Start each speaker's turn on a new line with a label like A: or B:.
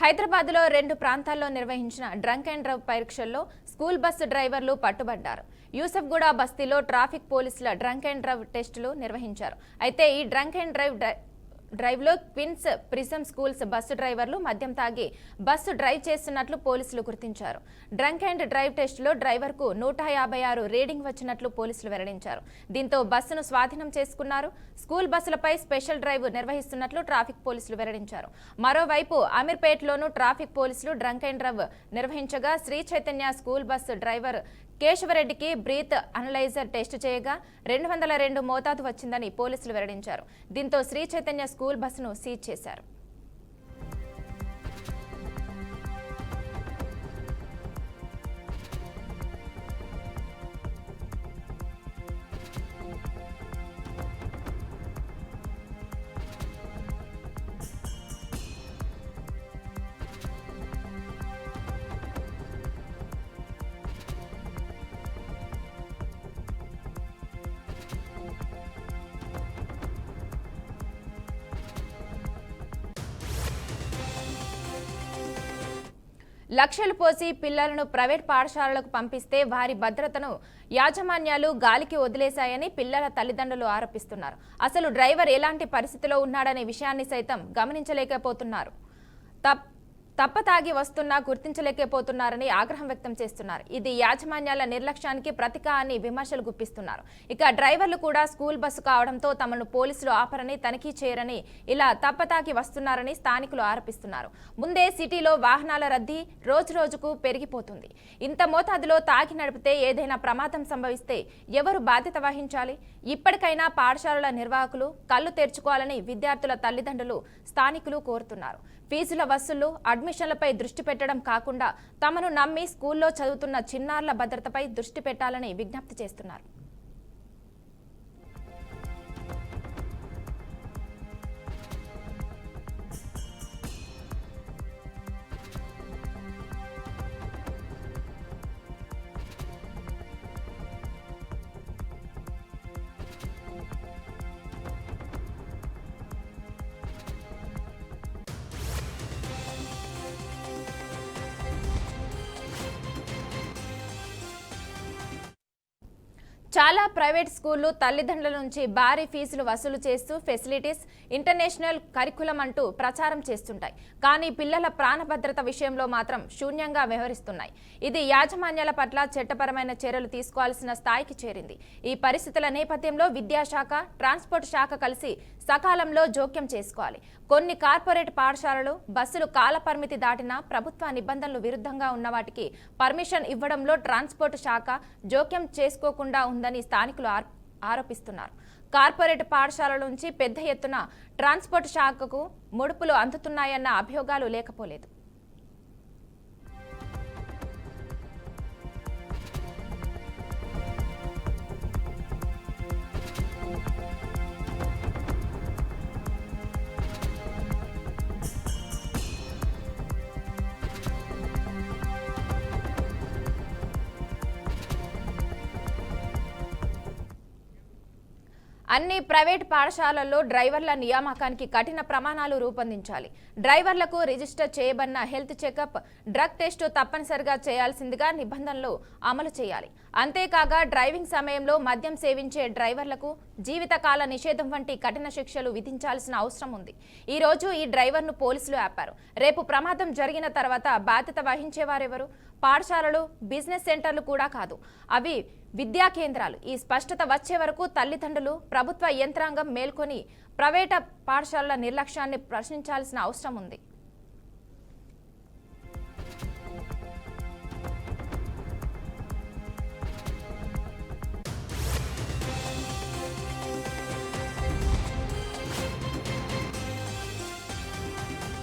A: హైదరాబాద్లో 2 ప్రాంతాల్లో నిర్వహించిన డ్రంక్ అండ్ డ్రైవ్ పరీక్షల్లో స్కూల్ బస్సు డ్రైవర్లు పట్టుబడ్డారు. యూసఫ్గూడ బస్తీలో ట్రాఫిక్ పోలీసుల డ్రంక్ అండ్ డ్రైవ్ టెస్టులు నిర్వహించారు. అయితే ఈ డ్రంక్ అండ్ డ్రైవ్లో క్వీన్స్ ప్రిజం స్కూల్స్ బస్సు డ్రైవర్లు మద్యం తాగి బస్సు డ్రైవ్ చేస్తున్నట్లు పోలీసులు గుర్తించారు. డ్రంక్ అండ్ డ్రైవ్ టెస్టులో డ్రైవర్కు 156 రీడింగ్ వచ్చినట్లు పోలీసులు వెల్లడించారు. దీంతో బస్సును స్వాధీనం చేసుకున్నారు. స్కూల్ బస్సులపై స్పెషల్ డ్రైవ్ నిర్వహిస్తున్నట్లు ట్రాఫిక్ పోలీసులు వెల్లడించారు. మరోవైపు అమీర్పేటలోనూ ట్రాఫిక్ పోలీసులు డ్రంక్ అండ్ డ్రైవ్ నిర్వహించగా Sri Chaitanya school bus driver కేశవరెడ్డికి బ్రీత్ అనలైజర్ టెస్ట్ చేయగా 202 మోతాదు వచ్చిందని పోలీసులు వెల్లడించారు. దీంతో శ్రీ చైతన్య స్కూల్ బస్సును సీజ్ చేశారు. లక్షలు పోసి పిల్లలను ప్రైవేట్ పాఠశాలలకు పంపిస్తే వారి భద్రతను యాజమాన్యాలు గాలికి వదిలేశాయని పిల్లల తల్లిదండ్రులు ఆరోపిస్తున్నారు. అసలు డ్రైవర్ ఎలాంటి పరిస్థితిలో ఉన్నాడనే విషయాన్ని సైతం గమనించలేకపోతున్నారు. తప్పతాగి వస్తున్నా గుర్తించలేకపోతున్నారని ఆగ్రహం వ్యక్తం చేస్తున్నారు. ఇది యాజమాన్యాల నిర్లక్ష్యానికి ప్రతీక అని విమర్శలు గుప్పిస్తున్నారు. ఇక డ్రైవర్లు కూడా స్కూల్ బస్సు కావడంతో తమను పోలీసులు ఆపరని, తనిఖీ చేయరని ఇలా తప్పతాగి వస్తున్నారని స్థానికులు ఆరోపిస్తున్నారు. ముందే సిటీలో వాహనాల రద్దీ రోజురోజుకు పెరిగిపోతుంది. ఇంత మోతాదులో తాగి నడిపితే ఏదైనా ప్రమాదం సంభవిస్తే ఎవరు బాధ్యత వహించాలి? ఇప్పటికైనా పాఠశాలల నిర్వాహకులు కళ్లు తెరుచుకోవాలని విద్యార్థుల తల్లిదండ్రులు, స్థానికులు కోరుతున్నారు. ఫీజుల వసూళ్లు, అడ్మిషన్లపై దృష్టి పెట్టడం కాకుండా తమను నమ్మి స్కూల్లో చదువుతున్న చిన్నారుల భద్రతపై దృష్టి పెట్టాలని విజ్ఞప్తి చేస్తున్నారు. చాలా ప్రైవేట్ స్కూళ్లు తల్లిదండ్రుల నుంచి భారీ ఫీజులు వసూలు చేస్తూ ఫెసిలిటీస్, ఇంటర్నేషనల్ కరికులం అంటూ ప్రచారం చేస్తుంటాయి. కానీ పిల్లల ప్రాణభద్రత విషయంలో మాత్రం శూన్యంగా వ్యవహరిస్తున్నాయి. ఇది యాజమాన్యాల పట్ల చట్టపరమైన చర్యలు తీసుకోవాల్సిన స్థాయికి చేరింది. ఈ పరిస్థితుల నేపథ్యంలో విద్యాశాఖ, ట్రాన్స్పోర్ట్ శాఖ కలిసి సకాలంలో జోక్యం చేసుకోవాలి. కొన్ని కార్పొరేట్ పాఠశాలలు బస్సులు కాలపరిమితి దాటినా ప్రభుత్వ నిబంధనలు విరుద్ధంగా ఉన్న వాటికి పర్మిషన్ ఇవ్వడంలో ట్రాన్స్పోర్ట్ శాఖ జోక్యం చేసుకోకుండా ఉందని స్థానికులు ఆరోపిస్తున్నారు. కార్పొరేట్ పాఠశాలల నుంచి పెద్ద ఎత్తున ట్రాన్స్పోర్ట్ శాఖకు ముడుపులు అందుతున్నాయన్న అభియోగాలు లేకపోలేదు. అన్ని ప్రైవేట్ పాఠశాలల్లో డ్రైవర్ల నియామకానికి కఠిన ప్రమాణాలు రూపొందించాలి. డ్రైవర్లకు రిజిస్టర్ చేయబడిన హెల్త్ చెకప్, డ్రగ్ టెస్ట్ తప్పనిసరిగా చేయాల్సిందిగా నిబంధనలు అమలు చేయాలి. అంతేకాక డ్రైవింగ్ సమయంలో మద్యం సేవించే డ్రైవర్లకు జీవితకాల నిషేధం వంటి కఠిన శిక్షలు విధించాల్సిన అవసరం ఉంది. ఈ రోజు ఈ డ్రైవర్ను పోలీసులు ఆపారు. రేపు ప్రమాదం జరిగిన తర్వాత బాధ్యత వహించేవారెవరు? పాఠశాలలు, బిజినెస్ సెంటర్లు కూడా కాదు, అవి విద్యా కేంద్రాలు. ఈ స్పష్టత వచ్చే వరకు తల్లిదండ్రులు, ప్రభుత్వ యంత్రాంగం మేల్కొని ప్రైవేట్ పాఠశాలల నిర్లక్ష్యాన్ని ప్రశ్నించాల్సిన అవసరం ఉంది.